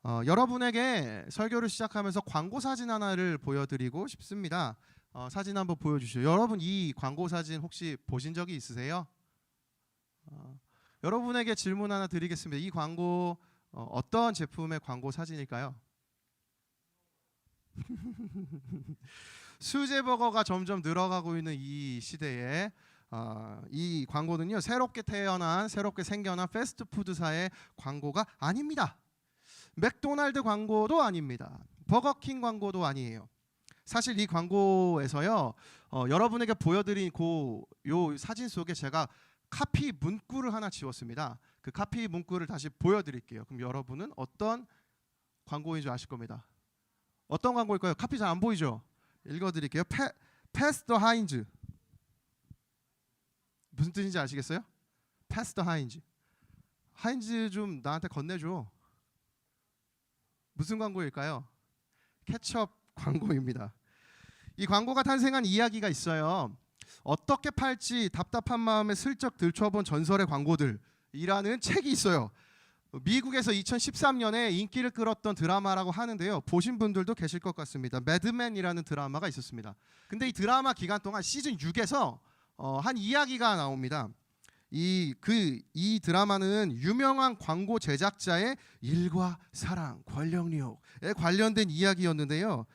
여러분에게 설교를 시작하면서 광고 사진 하나를 보여드리고 싶습니다. 사진 한번 보여주시죠. 여러분 이 광고 사진 혹시 보신 적이 있으세요? 여러분에게 질문 하나 드리겠습니다. 이 광고 어떤 제품의 광고 사진일까요? 수제버거가 점점 늘어가고 있는 이 시대에 이 광고는요, 새롭게 태어난, 새롭게 생겨난 패스트푸드사의 광고가 아닙니다. 맥도날드 광고도 아닙니다. 버거킹 광고도 아니에요. 사실 이 광고에서요, 여러분에게 보여드린 요 사진 속에 제가 카피 문구를 하나 지웠습니다. 그 카피 문구를 다시 보여드릴게요. 그럼 여러분은 어떤 광고인 줄 아실 겁니다. 어떤 광고일까요? 카피 잘 안 보이죠? 읽어드릴게요. 패스터 하인즈. 무슨 뜻인지 아시겠어요? 패스터 하인즈. 하인즈 좀 나한테 건네줘. 무슨 광고일까요? 케첩 광고입니다. 이 광고가 탄생한 이야기가 있어요. 어떻게 팔지 답답한 마음에 슬쩍 들춰본 전설의 광고들이라는 책이 있어요. 미국에서 2013년에 인기를 끌었던 드라마라고 하는데요. 보신 분들도 계실 것 같습니다. 매드맨이라는 드라마가 있었습니다. 근데 이 드라마 기간 동안 시즌 6에서 한 이야기가 나옵니다. 이 드라마는 유명한 광고 제작자의 일과 사랑, 권력욕에 관련된 이야기였는데요.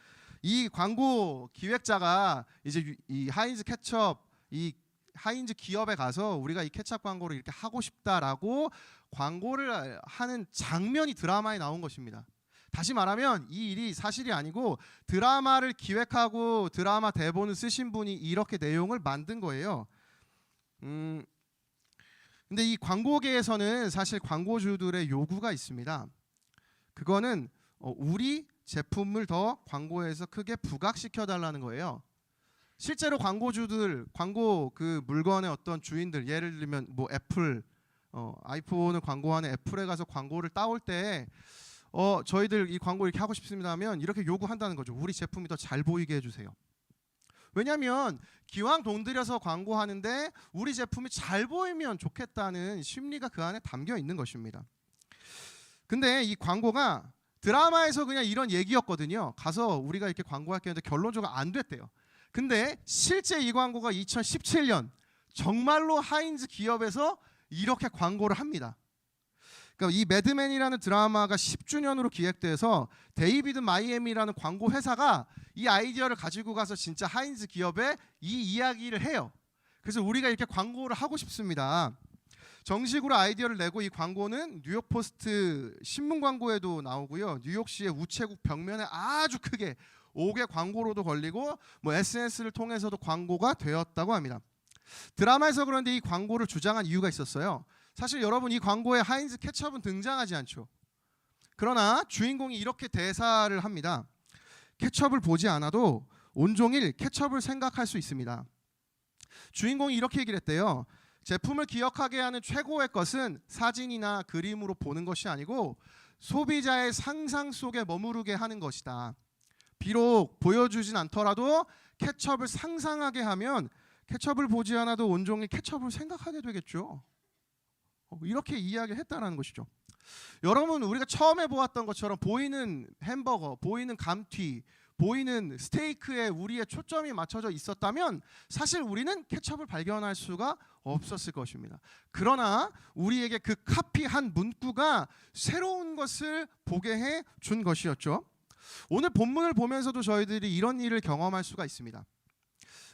이 광고 기획자가 이제 이 하인즈 케첩, 이 하인즈 기업에 가서 우리가 이 케첩 광고를 이렇게 하고 싶다라고 광고를 하는 장면이 드라마에 나온 것입니다. 다시 말하면 이 일이 사실이 아니고 드라마를 기획하고 드라마 대본을 쓰신 분이 이렇게 내용을 만든 거예요. 근데 이 광고계에서는 사실 광고주들의 요구가 있습니다. 그거는 우리 제품을 더 광고에서 크게 부각시켜 달라는 거예요. 실제로 광고주들, 광고 그 물건의 어떤 주인들, 예를 들면 뭐 애플, 아이폰을 광고하는 애플에 가서 광고를 따올 때 저희들 이 광고 이렇게 하고 싶습니다 하면 이렇게 요구한다는 거죠. 우리 제품이 더 잘 보이게 해주세요. 왜냐하면 기왕 돈 들여서 광고하는데 우리 제품이 잘 보이면 좋겠다는 심리가 그 안에 담겨 있는 것입니다. 근데 이 광고가 드라마에서 그냥 이런 얘기였거든요. 가서 우리가 이렇게 광고할게 했는데 결론적으로 안 됐대요. 근데 실제 이 광고가 2017년 정말로 하인즈 기업에서 이렇게 광고를 합니다. 그러니까 이 매드맨이라는 드라마가 10주년으로 기획돼서 데이비드 마이애미라는 광고 회사가 이 아이디어를 가지고 가서 진짜 하인즈 기업에 이 이야기를 해요. 그래서 우리가 이렇게 광고를 하고 싶습니다. 정식으로 아이디어를 내고 이 광고는 뉴욕 포스트 신문 광고에도 나오고요. 뉴욕시의 우체국 벽면에 아주 크게 5개 광고로도 걸리고 뭐 SNS를 통해서도 광고가 되었다고 합니다. 드라마에서 그런데 이 광고를 주장한 이유가 있었어요. 사실 여러분 이 광고에 하인즈 케첩은 등장하지 않죠. 그러나 주인공이 이렇게 대사를 합니다. 케첩을 보지 않아도 온종일 케첩을 생각할 수 있습니다. 주인공이 이렇게 얘기를 했대요. 제품을 기억하게 하는 최고의 것은 사진이나 그림으로 보는 것이 아니고 소비자의 상상 속에 머무르게 하는 것이다. 비록 보여주진 않더라도 케첩을 상상하게 하면 케첩을 보지 않아도 온종일 케첩을 생각하게 되겠죠. 이렇게 이야기를 했다는 것이죠. 여러분 우리가 처음에 보았던 것처럼 보이는 햄버거, 보이는 감튀, 보이는 스테이크에 우리의 초점이 맞춰져 있었다면 사실 우리는 케첩을 발견할 수가 없었을 것입니다. 그러나 우리에게 그 카피한 문구가 새로운 것을 보게 해 준 것이었죠. 오늘 본문을 보면서도 저희들이 이런 일을 경험할 수가 있습니다.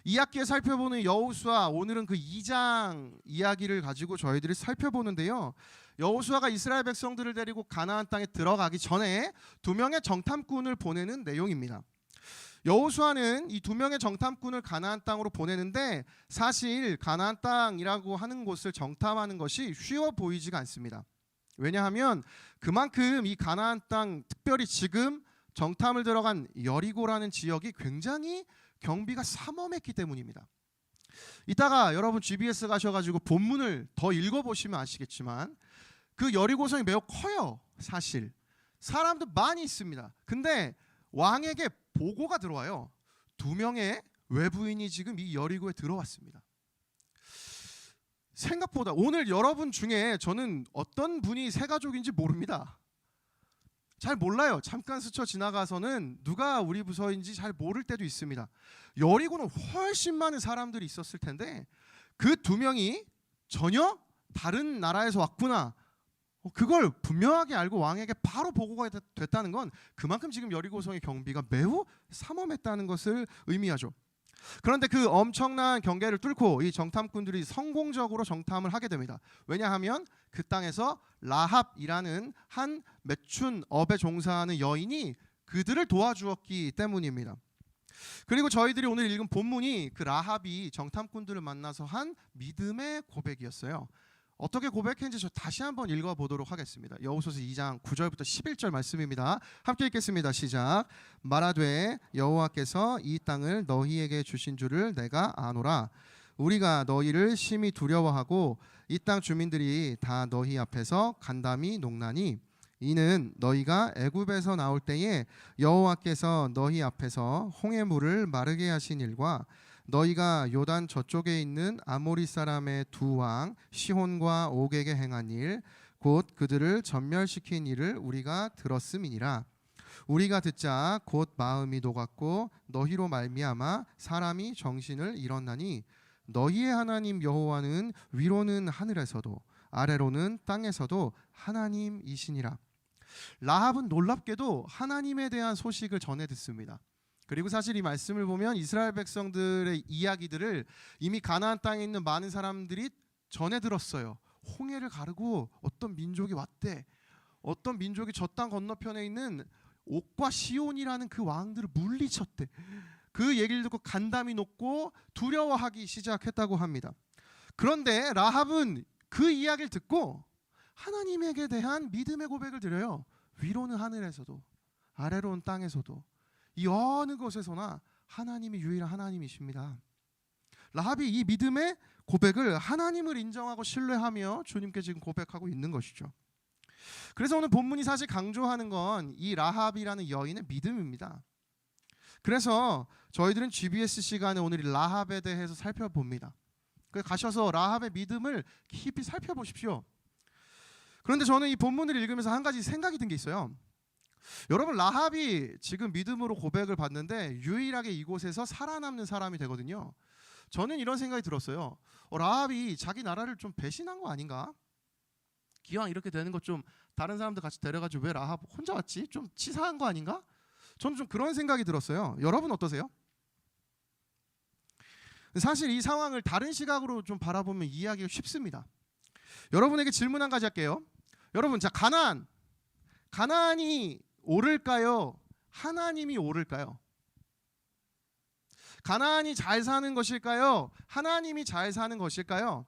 2학기에 살펴보는 여호수아, 오늘은 그 2장 이야기를 가지고 저희들이 살펴보는데요. 여호수아가 이스라엘 백성들을 데리고 가나안 땅에 들어가기 전에 2명의 정탐꾼을 보내는 내용입니다. 여호수아는 이 2명의 정탐꾼을 가나안 땅으로 보내는데 사실 가나안 땅이라고 하는 곳을 정탐하는 것이 쉬워 보이지가 않습니다. 왜냐하면 그만큼 이 가나안 땅, 특별히 지금 정탐을 들어간 여리고라는 지역이 굉장히 경비가 삼엄했기 때문입니다. 이따가 여러분 GBS 가셔가지고 본문을 더 읽어보시면 아시겠지만 그 여리고성이 매우 커요. 사실 사람도 많이 있습니다. 근데 왕에게 보고가 들어와요. 2명의 외부인이 지금 이 여리고에 들어왔습니다. 생각보다 오늘 여러분 중에 저는 어떤 분이 새가족인지 모릅니다. 잘 몰라요. 잠깐 스쳐 지나가서는 누가 우리 부서인지 잘 모를 때도 있습니다. 여리고는 훨씬 많은 사람들이 있었을 텐데 그 두 명이 전혀 다른 나라에서 왔구나, 그걸 분명하게 알고 왕에게 바로 보고가 됐다는 건 그만큼 지금 여리고성의 경비가 매우 삼엄했다는 것을 의미하죠. 그런데 그 엄청난 경계를 뚫고 이 정탐꾼들이 성공적으로 정탐을 하게 됩니다. 왜냐하면 그 땅에서 라합이라는 한 매춘 업에 종사하는 여인이 그들을 도와주었기 때문입니다. 그리고 저희들이 오늘 읽은 본문이 그 라합이 정탐꾼들을 만나서 한 믿음의 고백이었어요. 어떻게 고백했는지 저 다시 한번 읽어보도록 하겠습니다. 여호수아서 2장 9절부터 11절 말씀입니다. 함께 읽겠습니다. 시작. 말하되 여호와께서 이 땅을 너희에게 주신 줄을 내가 아노라. 우리가 너희를 심히 두려워하고 이 땅 주민들이 다 너희 앞에서 간담이 녹나니 이는 너희가 애굽에서 나올 때에 여호와께서 너희 앞에서 홍해 물을 마르게 하신 일과 너희가 요단 저쪽에 있는 아모리 사람의 두 왕 시혼과 옥에게 행한 일 곧 그들을 전멸시킨 일을 우리가 들었음이니라. 우리가 듣자 곧 마음이 녹았고 너희로 말미암아 사람이 정신을 잃었나니 너희의 하나님 여호와는 위로는 하늘에서도 아래로는 땅에서도 하나님이시니라. 라합은 놀랍게도 하나님에 대한 소식을 전해 듣습니다. 그리고 사실 이 말씀을 보면 이스라엘 백성들의 이야기들을 이미 가나안 땅에 있는 많은 사람들이 전해 들었어요. 홍해를 가르고 어떤 민족이 왔대. 어떤 민족이 저 땅 건너편에 있는 옥과 시온이라는 그 왕들을 물리쳤대. 그 얘기를 듣고 간담이 높고 두려워하기 시작했다고 합니다. 그런데 라합은 그 이야기를 듣고 하나님에게 대한 믿음의 고백을 드려요. 위로는 하늘에서도 아래로는 땅에서도 이 어느 곳에서나 하나님이 유일한 하나님이십니다. 라합이 이 믿음의 고백을 하나님을 인정하고 신뢰하며 주님께 지금 고백하고 있는 것이죠. 그래서 오늘 본문이 사실 강조하는 건 이 라합이라는 여인의 믿음입니다. 그래서 저희들은 GBS 시간에 오늘 이 라합에 대해서 살펴봅니다. 그래서 가셔서 라합의 믿음을 깊이 살펴보십시오. 그런데 저는 이 본문을 읽으면서 한 가지 생각이 든 게 있어요. 여러분, 라합이 지금 믿음으로 고백을 받는데 유일하게 이곳에서 살아남는 사람이 되거든요. 저는 이런 생각이 들었어요. 라합이 자기 나라를 좀 배신한 거 아닌가? 기왕 이렇게 되는 것 좀 다른 사람들 같이 데려가지고 왜 라합 혼자 왔지? 좀 치사한 거 아닌가? 저는 좀 그런 생각이 들었어요. 여러분 어떠세요? 사실 이 상황을 다른 시각으로 좀 바라보면 이해하기가 쉽습니다. 여러분에게 질문 한 가지 할게요. 여러분, 자, 가나안이 오를까요? 하나님이 오를까요? 가나안이 잘 사는 것일까요? 하나님이 잘 사는 것일까요?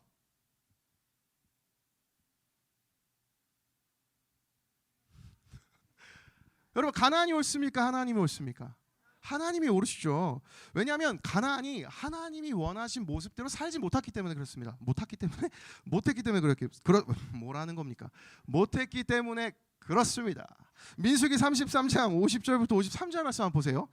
여러분, 가나안이 옳습니까? 하나님이 옳습니까? 하나님이 오르시죠. 왜냐하면 가나안이 하나님이 원하신 모습대로 살지 못했기 때문에 그렇습니다. 못했기 때문에 그렇게 뭐라는 겁니까? 못했기 때문에 그렇습니다. 민수기 33장 50절부터 53절 말씀 한번 보세요.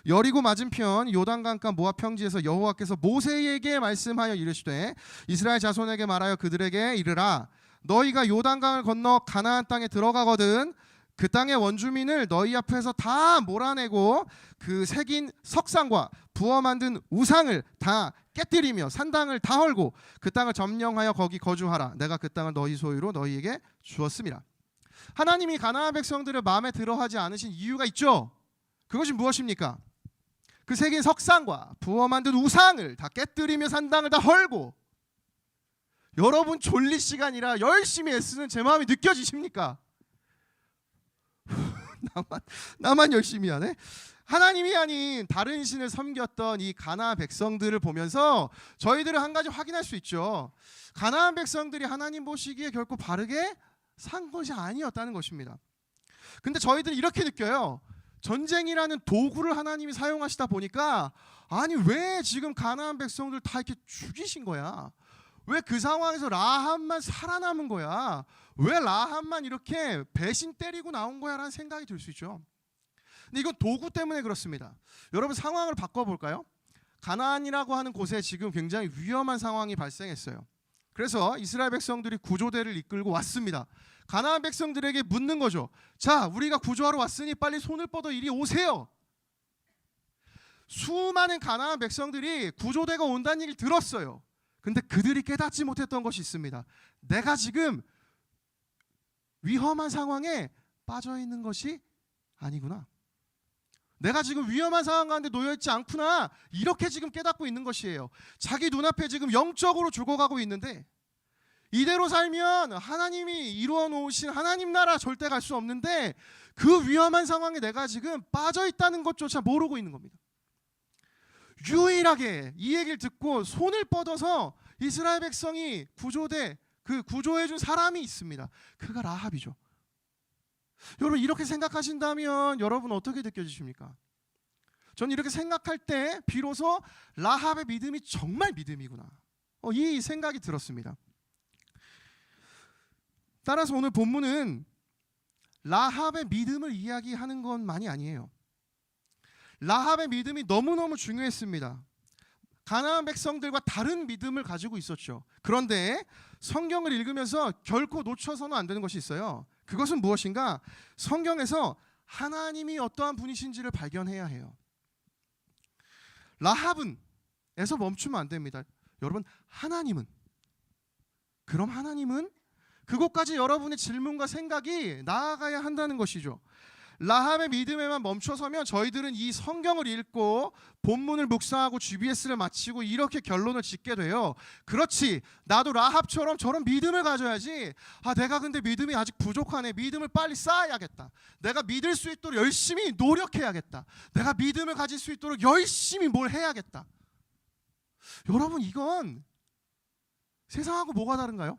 여리고 맞은편 요단강가 모압 평지에서 여호와께서 모세에게 말씀하여 이르시되 이스라엘 자손에게 말하여 그들에게 이르라. 너희가 요단강을 건너 가나안 땅에 들어가거든 그 땅의 원주민을 너희 앞에서 다 몰아내고 그 새긴 석상과 부어 만든 우상을 다 깨뜨리며 산당을 다 헐고 그 땅을 점령하여 거기 거주하라. 내가 그 땅을 너희 소유로 너희에게 주었음이라. 하나님이 가나안 백성들을 마음에 들어하지 않으신 이유가 있죠. 그것이 무엇입니까? 그 새긴 석상과 부어 만든 우상을 다 깨뜨리며 산당을 다 헐고. 여러분, 졸릴 시간이라 열심히 애쓰는 제 마음이 느껴지십니까? 나만 열심히 하네. 하나님이 아닌 다른 신을 섬겼던 이 가나안 백성들을 보면서 저희들은 한 가지 확인할 수 있죠. 가나안 백성들이 하나님 보시기에 결코 바르게 산 것이 아니었다는 것입니다. 근데 저희들은 이렇게 느껴요. 전쟁이라는 도구를 하나님이 사용하시다 보니까 아니 왜 지금 가나안 백성들 다 이렇게 죽이신 거야? 왜 그 상황에서 라합만 살아남은 거야? 왜 라합만 이렇게 배신 때리고 나온 거야? 라는 생각이 들 수 있죠. 근데 이건 도구 때문에 그렇습니다. 여러분, 상황을 바꿔볼까요? 가나안이라고 하는 곳에 지금 굉장히 위험한 상황이 발생했어요. 그래서 이스라엘 백성들이 구조대를 이끌고 왔습니다. 가나안 백성들에게 묻는 거죠. 자, 우리가 구조하러 왔으니 빨리 손을 뻗어 이리 오세요. 수많은 가나안 백성들이 구조대가 온다는 얘기를 들었어요. 근데 그들이 깨닫지 못했던 것이 있습니다. 내가 지금 위험한 상황에 빠져 있는 것이 아니구나. 내가 지금 위험한 상황 가운데 놓여있지 않구나. 이렇게 지금 깨닫고 있는 것이에요. 자기 눈앞에 지금 영적으로 죽어가고 있는데 이대로 살면 하나님이 이루어 놓으신 하나님 나라 절대 갈 수 없는데 그 위험한 상황에 내가 지금 빠져 있다는 것조차 모르고 있는 겁니다. 유일하게 이 얘기를 듣고 손을 뻗어서 이스라엘 백성이 구조대 그 구조해준 사람이 있습니다. 그가 라합이죠. 여러분 이렇게 생각하신다면 여러분 어떻게 느껴지십니까? 저는 이렇게 생각할 때 비로소 라합의 믿음이 정말 믿음이구나. 이 생각이 들었습니다. 따라서 오늘 본문은 라합의 믿음을 이야기하는 것만이 아니에요. 라합의 믿음이 너무너무 중요했습니다. 가나안 백성들과 다른 믿음을 가지고 있었죠. 그런데 성경을 읽으면서 결코 놓쳐서는 안 되는 것이 있어요. 그것은 무엇인가? 성경에서 하나님이 어떠한 분이신지를 발견해야 해요. 라합은 에서 멈추면 안 됩니다. 여러분 하나님은 그럼 하나님은 그것까지 여러분의 질문과 생각이 나아가야 한다는 것이죠. 라합의 믿음에만 멈춰서면 저희들은 이 성경을 읽고 본문을 묵상하고 GBS를 마치고 이렇게 결론을 짓게 돼요. 그렇지, 나도 라합처럼 저런 믿음을 가져야지. 내가 근데 믿음이 아직 부족하네. 믿음을 빨리 쌓아야겠다. 내가 믿을 수 있도록 열심히 노력해야겠다. 내가 믿음을 가질 수 있도록 열심히 뭘 해야겠다. 여러분 이건 세상하고 뭐가 다른가요?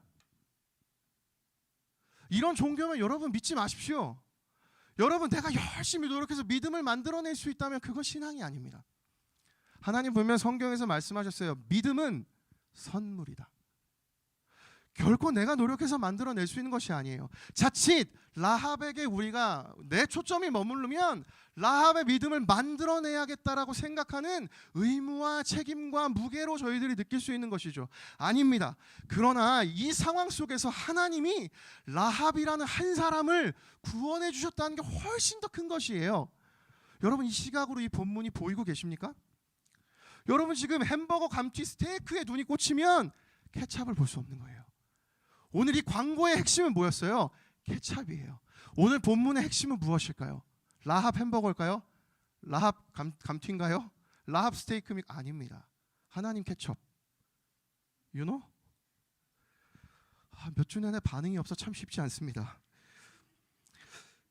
이런 종교면 여러분 믿지 마십시오. 여러분 내가 열심히 노력해서 믿음을 만들어낼 수 있다면 그건 신앙이 아닙니다. 하나님 보면 성경에서 말씀하셨어요. 믿음은 선물이다. 결코 내가 노력해서 만들어낼 수 있는 것이 아니에요. 자칫 라합에게 우리가 내 초점이 머무르면 라합의 믿음을 만들어내야겠다라고 생각하는 의무와 책임과 무게로 저희들이 느낄 수 있는 것이죠. 아닙니다. 그러나 이 상황 속에서 하나님이 라합이라는 한 사람을 구원해 주셨다는 게 훨씬 더 큰 것이에요. 여러분 이 시각으로 이 본문이 보이고 계십니까? 여러분 지금 햄버거 감튀 스테이크에 눈이 꽂히면 케찹을 볼 수 없는 거예요. 오늘 이 광고의 핵심은 뭐였어요? 케찹이에요. 오늘 본문의 핵심은 무엇일까요? 라합 햄버거일까요? 라합 감튀인가요? 라합 스테이크입니까? 아닙니다. 하나님 케첩. You know? 몇 주 내내 반응이 없어 참 쉽지 않습니다.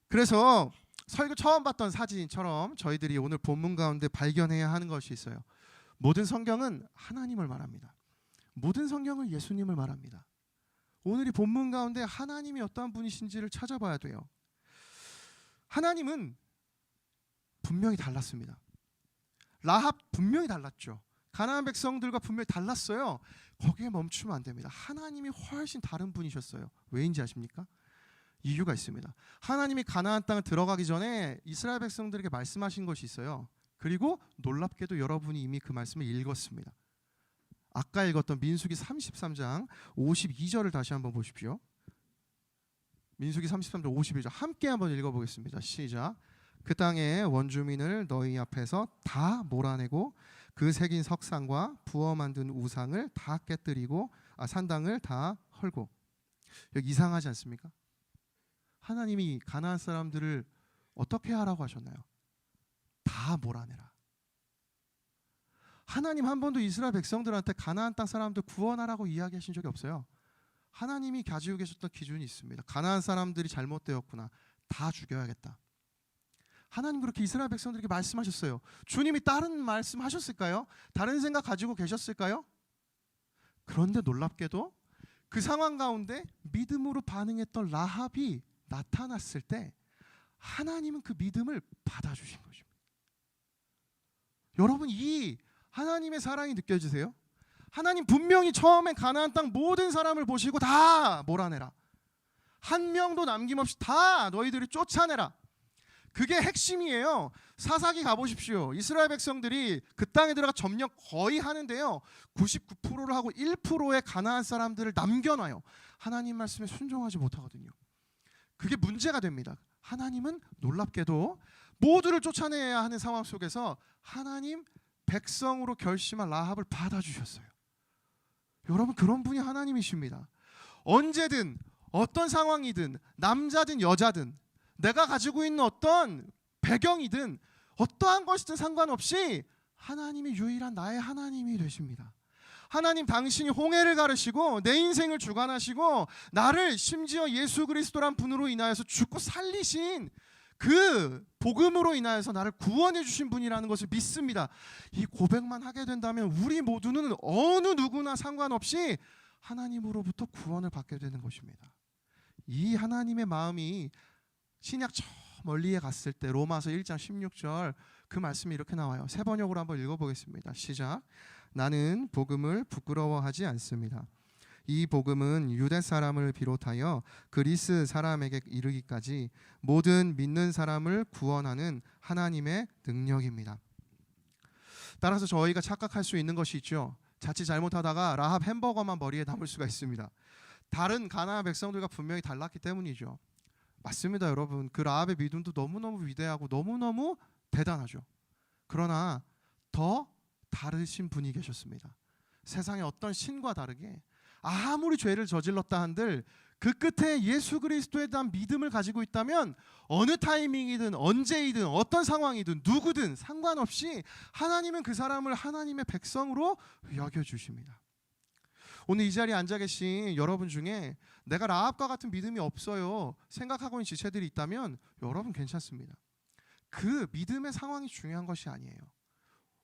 그래서 설교 처음 봤던 사진처럼 저희들이 오늘 본문 가운데 발견해야 하는 것이 있어요. 모든 성경은 하나님을 말합니다. 모든 성경은 예수님을 말합니다. 오늘 이 본문 가운데 하나님이 어떠한 분이신지를 찾아봐야 돼요. 하나님은 분명히 달랐습니다. 라합 분명히 달랐죠. 가나안 백성들과 분명히 달랐어요. 거기에 멈추면 안 됩니다. 하나님이 훨씬 다른 분이셨어요. 왜인지 아십니까? 이유가 있습니다. 하나님이 가나안 땅을 들어가기 전에 이스라엘 백성들에게 말씀하신 것이 있어요. 그리고 놀랍게도 여러분이 이미 그 말씀을 읽었습니다. 아까 읽었던 민수기 33장 52절을 다시 한번 보십시오. 민수기 33장 52절 함께 한번 읽어보겠습니다. 시작. 그 땅의 원주민을 너희 앞에서 다 몰아내고 그 새긴 석상과 부어 만든 우상을 다 깨뜨리고 산당을 다 헐고. 여기 이상하지 않습니까? 하나님이 가나안 사람들을 어떻게 하라고 하셨나요? 다 몰아내라. 하나님 한 번도 이스라엘 백성들한테 가나안 땅 사람들 구원하라고 이야기하신 적이 없어요. 하나님이 가지고 계셨던 기준이 있습니다. 가나안 사람들이 잘못되었구나. 다 죽여야겠다. 하나님 그렇게 이스라엘 백성들에게 말씀하셨어요. 주님이 다른 말씀하셨을까요? 다른 생각 가지고 계셨을까요? 그런데 놀랍게도 그 상황 가운데 믿음으로 반응했던 라합이 나타났을 때 하나님은 그 믿음을 받아주신 것입니다. 여러분 이 하나님의 사랑이 느껴지세요? 하나님 분명히 처음엔 가나안 땅 모든 사람을 보시고 다 몰아내라. 한 명도 남김없이 다 너희들이 쫓아내라. 그게 핵심이에요. 사사기 가보십시오. 이스라엘 백성들이 그 땅에 들어가 점령 거의 하는데요. 99%를 하고 1%의 가나안 사람들을 남겨놔요. 하나님 말씀에 순종하지 못하거든요. 그게 문제가 됩니다. 하나님은 놀랍게도 모두를 쫓아내야 하는 상황 속에서 하나님 백성으로 결심한 라합을 받아주셨어요. 여러분, 그런 분이 하나님이십니다. 언제든 어떤 상황이든 남자든 여자든 내가 가지고 있는 어떤 배경이든 어떠한 것이든 상관없이 하나님이 유일한 나의 하나님이 되십니다. 하나님 당신이 홍해를 가르시고 내 인생을 주관하시고 나를 심지어 예수 그리스도란 분으로 인하여서 죽고 살리신 그 복음으로 인하여서 나를 구원해 주신 분이라는 것을 믿습니다. 이 고백만 하게 된다면 우리 모두는 어느 누구나 상관없이 하나님으로부터 구원을 받게 되는 것입니다. 이 하나님의 마음이 신약 저 멀리에 갔을 때 로마서 1장 16절 그 말씀이 이렇게 나와요. 세 번역으로 한번 읽어보겠습니다. 시작. 나는 복음을 부끄러워하지 않습니다. 이 복음은 유대 사람을 비롯하여 그리스 사람에게 이르기까지 모든 믿는 사람을 구원하는 하나님의 능력입니다. 따라서 저희가 착각할 수 있는 것이 있죠. 자칫 잘못하다가 라합 햄버거만 머리에 담을 수가 있습니다. 다른 가나안 백성들과 분명히 달랐기 때문이죠. 맞습니다, 여러분. 그 라합의 믿음도 너무너무 위대하고 너무너무 대단하죠. 그러나 더 다르신 분이 계셨습니다. 세상의 어떤 신과 다르게 아무리 죄를 저질렀다 한들 그 끝에 예수 그리스도에 대한 믿음을 가지고 있다면 어느 타이밍이든 언제이든 어떤 상황이든 누구든 상관없이 하나님은 그 사람을 하나님의 백성으로 여겨주십니다. 오늘 이 자리에 앉아 계신 여러분 중에 내가 라합과 같은 믿음이 없어요 생각하고 있는 지체들이 있다면 여러분 괜찮습니다. 그 믿음의 상황이 중요한 것이 아니에요.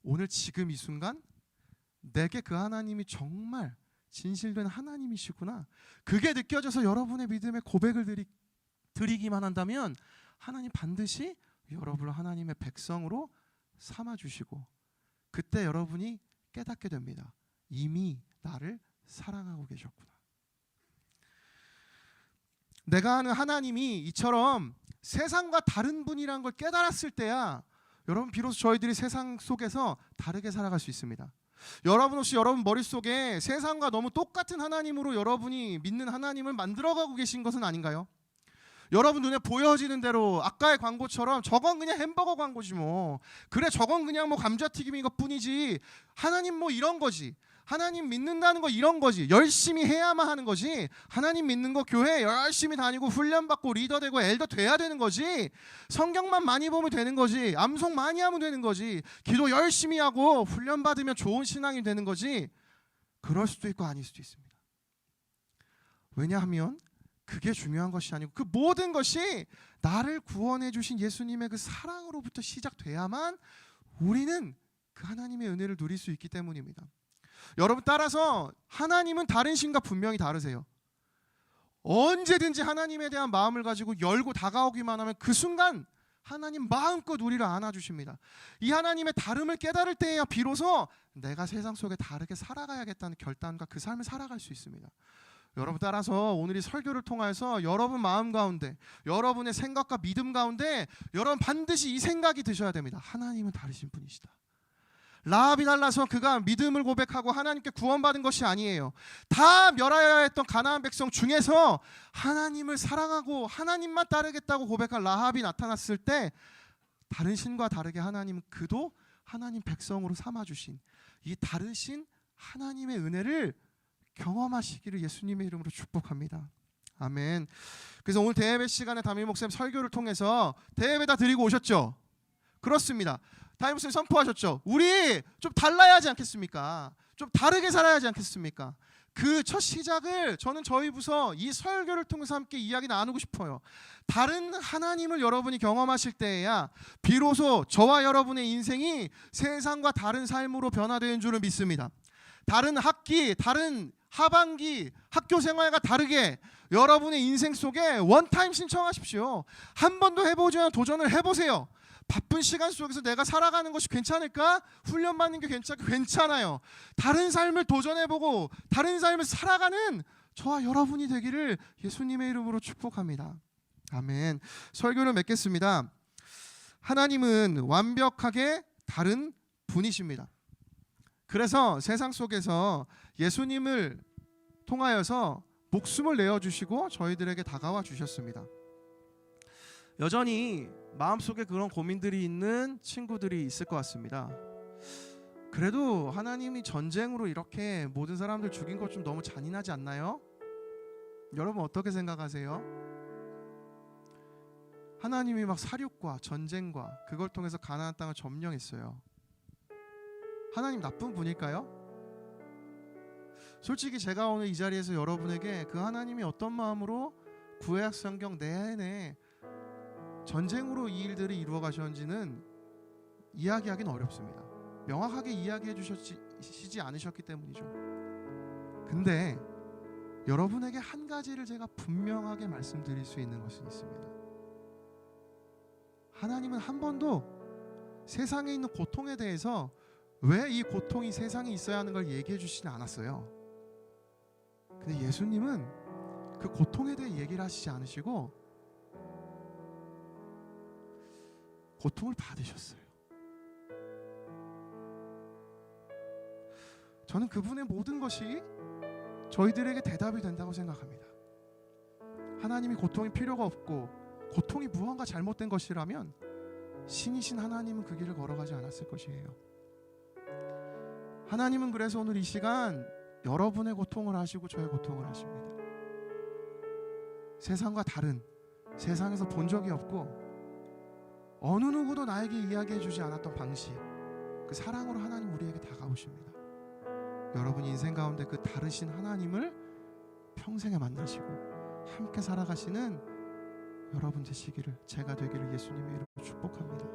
오늘 지금 이 순간 내게 그 하나님이 정말 진실된 하나님이시구나, 그게 느껴져서 여러분의 믿음의 고백을 드리기만 한다면 하나님 반드시 여러분을 하나님의 백성으로 삼아주시고 그때 여러분이 깨닫게 됩니다. 이미 나를 사랑하고 계셨구나. 내가 아는 하나님이 이처럼 세상과 다른 분이라는 걸 깨달았을 때야 여러분 비로소 저희들이 세상 속에서 다르게 살아갈 수 있습니다. 여러분 혹시 여러분 머릿속에 세상과 너무 똑같은 하나님으로 여러분이 믿는 하나님을 만들어가고 계신 것은 아닌가요? 여러분 눈에 보여지는 대로 아까의 광고처럼 저건 그냥 햄버거 광고지 뭐, 그래 저건 그냥 뭐 감자튀김인 것 뿐이지, 하나님 뭐 이런 거지, 하나님 믿는다는 거 이런 거지, 열심히 해야만 하는 거지, 하나님 믿는 거 교회 열심히 다니고 훈련받고 리더 되고 엘더 돼야 되는 거지, 성경만 많이 보면 되는 거지, 암송 많이 하면 되는 거지, 기도 열심히 하고 훈련받으면 좋은 신앙이 되는 거지. 그럴 수도 있고 아닐 수도 있습니다. 왜냐하면 그게 중요한 것이 아니고 그 모든 것이 나를 구원해 주신 예수님의 그 사랑으로부터 시작돼야만 우리는 그 하나님의 은혜를 누릴 수 있기 때문입니다. 여러분, 따라서 하나님은 다른 신과 분명히 다르세요. 언제든지 하나님에 대한 마음을 가지고 열고 다가오기만 하면 그 순간 하나님 마음껏 우리를 안아주십니다. 이 하나님의 다름을 깨달을 때에야 비로소 내가 세상 속에 다르게 살아가야겠다는 결단과 그 삶을 살아갈 수 있습니다. 여러분, 따라서 오늘 이 설교를 통해서 여러분 마음 가운데, 여러분의 생각과 믿음 가운데 여러분 반드시 이 생각이 드셔야 됩니다. 하나님은 다르신 분이시다. 라합이 달라서 그가 믿음을 고백하고 하나님께 구원받은 것이 아니에요. 다 멸하여야 했던 가나안 백성 중에서 하나님을 사랑하고 하나님만 따르겠다고 고백한 라합이 나타났을 때 다른 신과 다르게 하나님은 그도 하나님 백성으로 삼아주신 이 다르신 하나님의 은혜를 경험하시기를 예수님의 이름으로 축복합니다. 아멘. 그래서 오늘 대예배 시간에 담임 목사님 설교를 통해서 대예배 다 드리고 오셨죠? 그렇습니다. 담임 목사님 선포하셨죠? 우리 좀 달라야 하지 않겠습니까? 좀 다르게 살아야 하지 않겠습니까? 그 첫 시작을 저는 저희 부서 이 설교를 통해서 함께 이야기 나누고 싶어요. 다른 하나님을 여러분이 경험하실 때에야 비로소 저와 여러분의 인생이 세상과 다른 삶으로 변화되는 줄을 믿습니다. 다른 학기, 다른 하반기, 학교 생활과 다르게 여러분의 인생 속에 원타임 신청하십시오. 한 번도 해보지 않은 도전을 해보세요. 바쁜 시간 속에서 내가 살아가는 것이 괜찮을까? 훈련받는 게 괜찮아요. 다른 삶을 도전해보고 다른 삶을 살아가는 저와 여러분이 되기를 예수님의 이름으로 축복합니다. 아멘. 설교를 맺겠습니다. 하나님은 완벽하게 다른 분이십니다. 그래서 세상 속에서 예수님을 통하여서 목숨을 내어주시고 저희들에게 다가와 주셨습니다. 여전히 마음속에 그런 고민들이 있는 친구들이 있을 것 같습니다. 그래도 하나님이 전쟁으로 이렇게 모든 사람들 죽인 것 좀 너무 잔인하지 않나요? 여러분 어떻게 생각하세요? 하나님이 막 사륙과 전쟁과 그걸 통해서 가나안 땅을 점령했어요. 하나님 나쁜 분일까요? 솔직히 제가 오늘 이 자리에서 여러분에게 그 하나님이 어떤 마음으로 구약 성경 내내 전쟁으로 이 일들이 이루어 가셨는지는 이야기하기는 어렵습니다. 명확하게 이야기해 주시지 않으셨기 때문이죠. 근데 여러분에게 한 가지를 제가 분명하게 말씀드릴 수 있는 것은 있습니다. 하나님은 한 번도 세상에 있는 고통에 대해서 왜 이 고통이 세상에 있어야 하는 걸 얘기해 주시지 않았어요. 근데 예수님은 그 고통에 대해 얘기를 하시지 않으시고 고통을 받으셨어요. 저는 그분의 모든 것이 저희들에게 대답이 된다고 생각합니다. 하나님이 고통이 필요가 없고 고통이 무언가 잘못된 것이라면 신이신 하나님은 그 길을 걸어가지 않았을 것이에요. 하나님은 그래서 오늘 이 시간 여러분의 고통을 아시고 저의 고통을 아십니다. 세상과 다른, 세상에서 본 적이 없고 어느 누구도 나에게 이야기해 주지 않았던 방식, 그 사랑으로 하나님 우리에게 다가오십니다. 여러분 인생 가운데 그 다르신 하나님을 평생에 만나시고 함께 살아가시는 여러분 되시기를, 제가 되기를 예수님의 이름으로 축복합니다.